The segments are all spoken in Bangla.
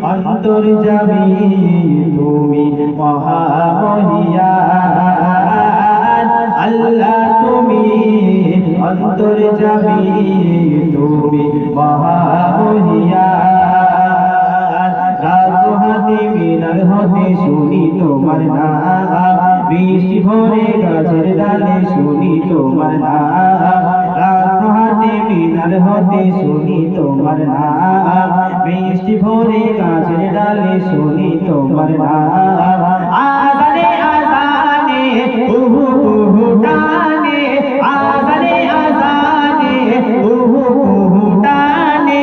অন্তর্যামী তুমি মহামহিয়ান আল্লাহ তুমি অন্তর্যামী তুমি মহামহিয়ান রাত হাতে মিনার হতে শুনি তোমার নাম বৃষ্টি ভরে গাছের ডালে শুনি তোমার নাম রাত হাতে মিনার হতে শুনি তোমার নাম বৃষ্টি ভরে গাছের ডালে শুনি তোমার নাম আজানে আজানে উহু উহু টানে আজানে আজানে উহু উহু টানে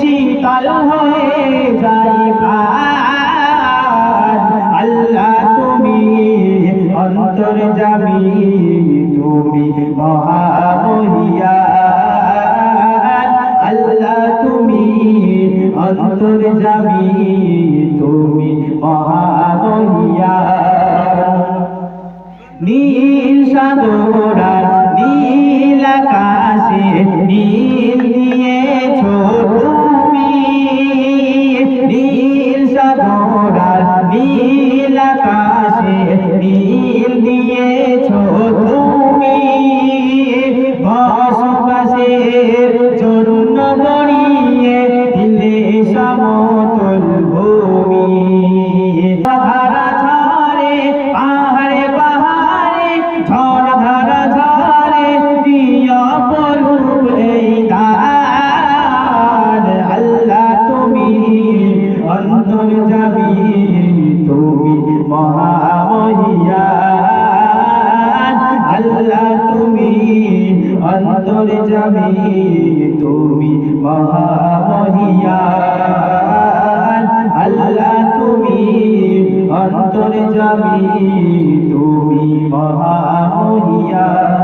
শীতল হয়ে যায় প্রাণ আল্লাহ তুমি অন্তর্যামী তুমি মহামহিয়ান আল্লাহ তুমি অন্তর্যামী তুমি মহামহিয়ান নীল সাগর আর নীল আকাশে নীল দিয়েছো তুমি নীল সাগর আর নীল আকাশে নীল দিয়েছো তুমি বসবাসের জন্য গড়িয়ে দিলে সমতল ভূমি ধারা ঝরে পাহাড়ে পাহাড়ে ঝড় ধারা ঝরে প্রিয় পরূপ এই দান আল্লাহ তুমি অন্তর্যামী তুমি মহামহিয়ান আল্লাহ তুমি অন্তর্যামী তুমি মহামহিয়ান আল্লাহ তুমি অন্তর্যামী তুমি মহামহিয়ান।